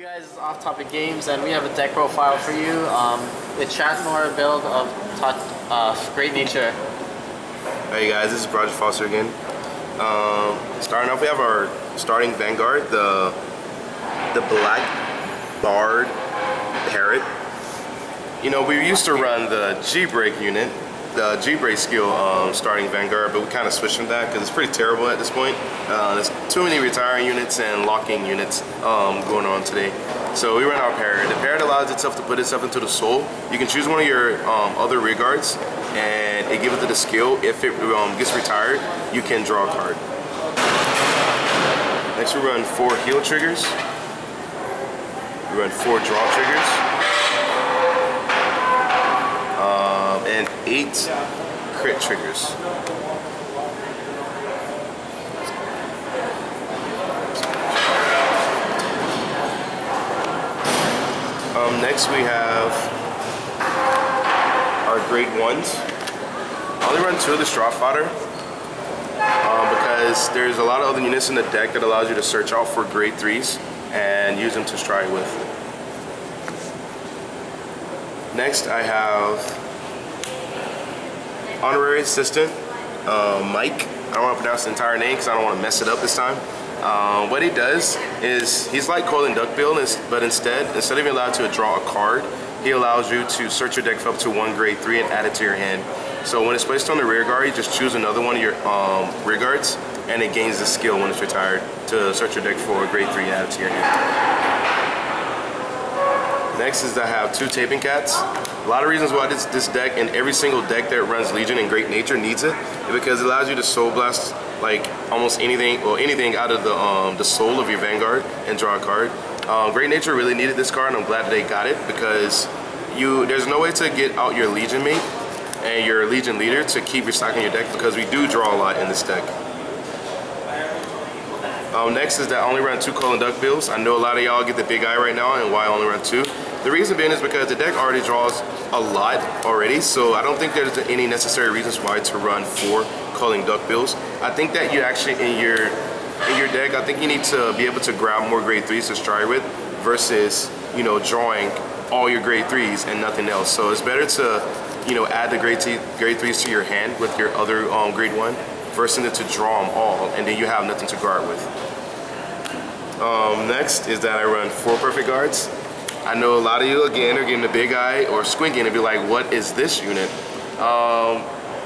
you guys? It's OffTopicGames, and we have a deck profile for you. The Chatnoir build of Great Nature. Hey guys, this is Project Foster again. Starting off, we have our starting Vanguard, the black barred parrot. You know, we used to run the G-Break unit, the G-Break skill starting Vanguard, but we kind of switched from that because it's pretty terrible at this point. There's too many retiring units and locking units going on today. So we ran our parrot. The parrot allows itself to put itself into the soul. You can choose one of your other rear guards and it gives it the skill. If it gets retired, you can draw a card. Next we run 4 heal triggers. We run 4 draw triggers. And 8 crit triggers. Next we have our grade 1s. I only run 2 of the straw fodder because there's a lot of other units in the deck that allows you to search out for grade 3s and use them to strike with. Next I have honorary assistant, Mike. I don't want to pronounce the entire name because I don't want to mess it up this time. What he does is, he's like Coil Duckbill, but instead of being allowed to draw a card, he allows you to search your deck for up to 1 grade 3 and add it to your hand. So when it's placed on the rear guard, you just choose another one of your rear guards, and it gains the skill when it's retired to search your deck for a grade 3 and add it to your hand. Next is I have 2 Taping Cats. A lot of reasons why this deck and every single deck that runs Legion and Great Nature needs it, because it allows you to soul blast like almost anything out of the soul of your Vanguard and draw a card. Great Nature really needed this card, and I'm glad that they got it, because there's no way to get out your Legion mate and your Legion leader to keep restocking your deck, because we do draw a lot in this deck. Next is that I only run 2 Coil Duckbills. I know a lot of y'all get the big eye right now, and why I only run 2. The reason being is because the deck already draws a lot already, so I don't think there's any necessary reasons why to run 4 Coil Duckbills. I think that you actually, in your deck, I think you need to be able to grab more grade 3s to strike with versus, you know, drawing all your grade 3s and nothing else. So it's better to, you know, add the grade 3s to your hand with your other grade 1 versus to draw them all, and then you have nothing to guard with. Next is that I run 4 perfect guards. I know a lot of you again are getting the big eye or squinting and be like, what is this unit?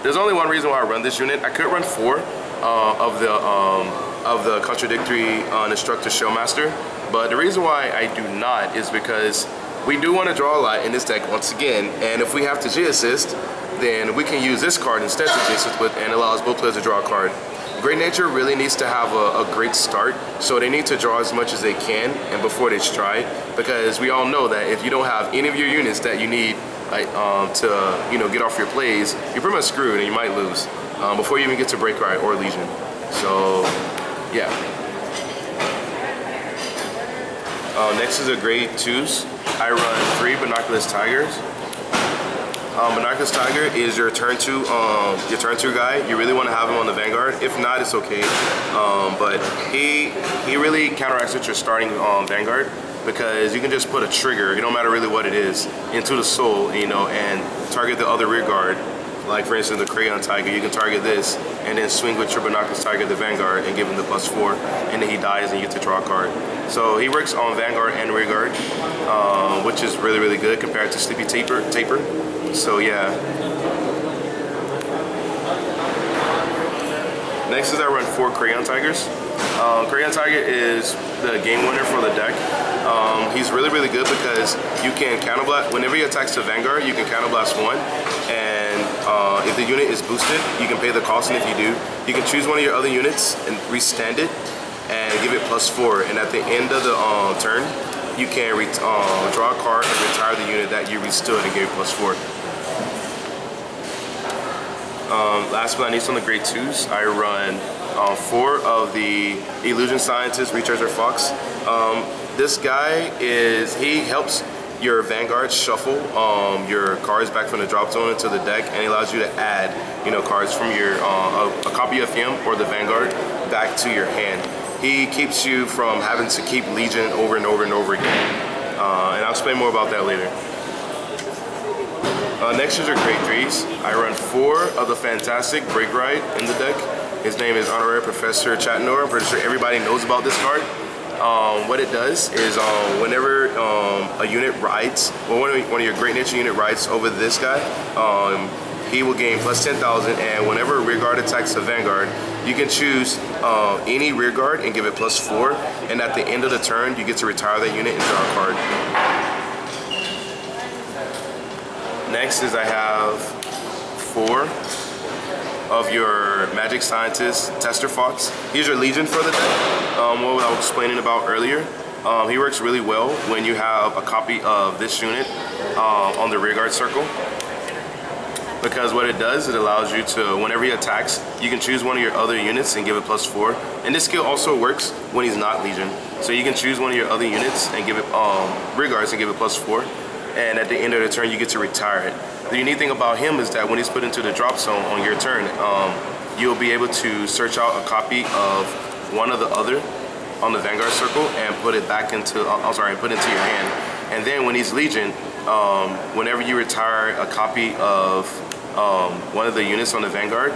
There's only one reason why I run this unit. I could run 4 of the contradictory instructor shellmaster, but the reason why I do not is because we do want to draw a lot in this deck once again, and if we have to G-assist, then we can use this card instead to G-assist with, and allows both players to draw a card. Great Nature really needs to have a great start, so they need to draw as much as they can and before they stride, because we all know that if you don't have any of your units that you need to, you know, get off your plays, you're pretty much screwed and you might lose before you even get to Break Right or Legion. So yeah. Next is a grade 2s. I run 3 Binoculars Tigers. Binoculars Tiger is your turn 2 guy. You really want to have him on the Vanguard. If not, it's okay. But he really counteracts with your starting Vanguard, because you can just put a trigger, it don't matter really what it is, into the soul, you know, and target the other rear guard. Like for instance, the Crayon Tiger, you can target this and then swing with your Binoculars Tiger, the Vanguard, and give him the +4, and then he dies and you get to draw a card. So he works on Vanguard and rear guard, which is really, really good compared to Sleepy Taper. So yeah. Next is I run 4 Crayon Tigers. Crayon Tiger is the game winner for the deck. He's really, really good because you can counterblast, whenever he attacks to Vanguard, you can counterblast 1, and if the unit is boosted, you can pay the cost, and if you do, you can choose one of your other units and restand it and give it +4, and at the end of the turn, you can draw a card and retire the unit that you restood and gave +4. Last but not least, on the grade 2s, I run 4 of the Illusion Scientist Researcher Fox. This guy he helps your Vanguard shuffle your cards back from the drop zone into the deck, and he allows you to add, you know, cards from your a copy of him or the Vanguard back to your hand. he keeps you from having to keep Legion over and over and over again. And I'll explain more about that later. Next is your grade 3s. I run 4 of the fantastic Break Ride in the deck. His name is Honorary Professor Chatnoir. I'm pretty sure everybody knows about this card. What it does is whenever a unit rides, well, one of your Great Nature unit rides over this guy, he will gain plus 10,000, and whenever a rear guard attacks a Vanguard, you can choose any rear guard and give it plus 4, and at the end of the turn, you get to retire that unit and draw a card. Next is I have 4 of your Magic Scientist Tester Fox. He's your Legion for the deck, what I was explaining about earlier. He works really well when you have a copy of this unit on the rear guard circle, because what it does, it allows you to, whenever he attacks, you can choose one of your other units and give it plus 4. And this skill also works when he's not Legion. So you can choose one of your other units and give it rear guards and give it plus 4. And at the end of the turn, you get to retire it. The unique thing about him is that when he's put into the drop zone on your turn, you'll be able to search out a copy of one or the other on the Vanguard circle and put it back into, put into your hand. And then when he's Legion, whenever you retire a copy of one of the units on the Vanguard,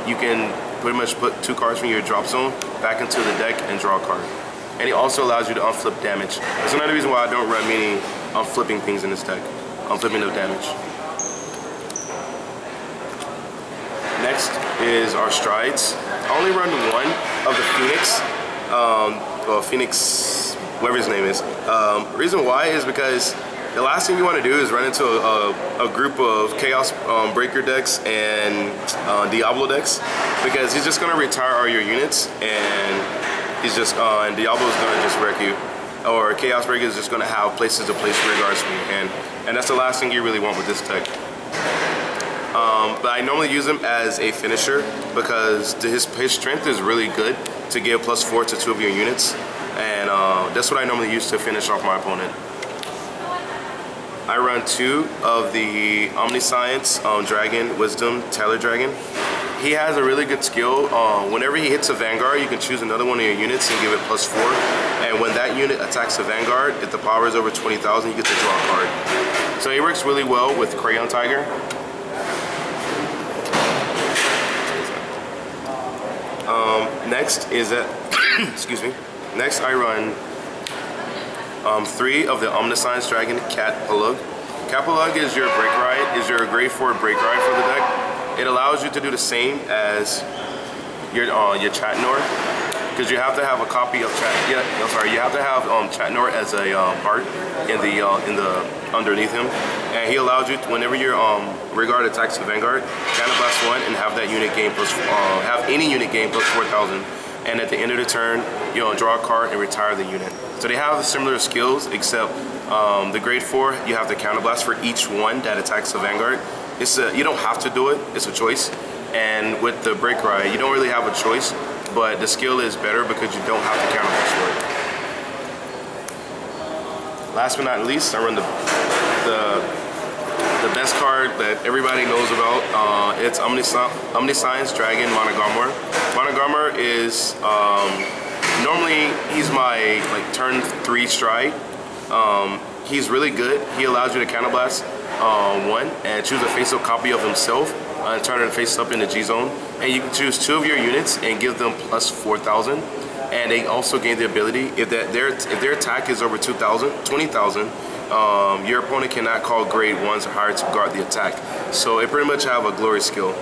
you can pretty much put 2 cards from your drop zone back into the deck and draw a card. And he also allows you to unflip damage. That's another reason why I don't run many unflipping things in this deck. Unflipping of damage. Next is our strides. I only run 1 of the Phoenix. Well, Phoenix, whatever his name is. Reason why is because the last thing you want to do is run into a group of Chaos Breaker decks and Diablo decks, because he's just going to retire all your units, and he's just and Diablo's going to just wreck you. Or Chaos Breaker is just going to have places to place rear guards from your hand, and that's the last thing you really want with this deck. But I normally use him as a finisher because his strength is really good to give plus 4 to 2 of your units, and that's what I normally use to finish off my opponent. I run 2 of the Omniscience Dragon Wisdom Taylor Dragon. He has a really good skill. Whenever he hits a Vanguard, you can choose another one of your units and give it plus 4. And when that unit attacks a Vanguard, if the power is over 20,000, you get to draw a card. So he works really well with Crayon Tiger. Next is that, excuse me. Next I run 3 of the Omniscience Dragon Cat Palug. Cat Palug is your break ride, is your grade 4 break ride for the deck. It allows you to do the same as your Chatnoir, because you have to have a copy of you have to have Chatnoir as a heart in the underneath him, and he allows you to, whenever your rear guard attacks the Vanguard, Counterblast 1 and have that unit gain plus have any unit gain plus 4,000. And at the end of the turn, you'll draw a card and retire the unit. So they have similar skills, except the grade 4, you have the Counterblast for each one that attacks the Vanguard. You don't have to do it, it's a choice. And with the break ride, you don't really have a choice, but the skill is better because you don't have to Counterblast for it. Last but not least, I run the best card that everybody knows about. It's Omniscience Dragon Monogamor. Monogamor is normally he's my turn 3 stride. He's really good. He allows you to Counterblast 1 and choose a face-up copy of himself and turn it face up in the G zone. And you can choose 2 of your units and give them plus 4,000. And they also gain the ability, if their attack is over 20,000, your opponent cannot call grade 1s or higher to guard the attack. So it pretty much have a glory skill.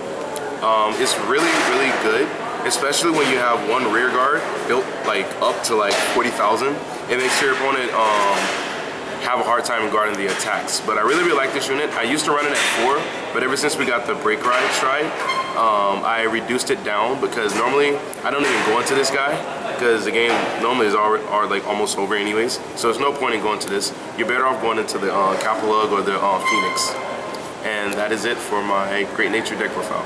It's really, really good, especially when you have 1 rear guard built up to 40,000. It makes your opponent have a hard time guarding the attacks. But I really, really like this unit. I used to run it at 4, but ever since we got the break ride stride, I reduced it down, because normally I don't even go into this guy because the game normally is almost over anyways. So there's no point in going to this. You're better off going into the Capalug or the Phoenix. And that is it for my Great Nature deck profile.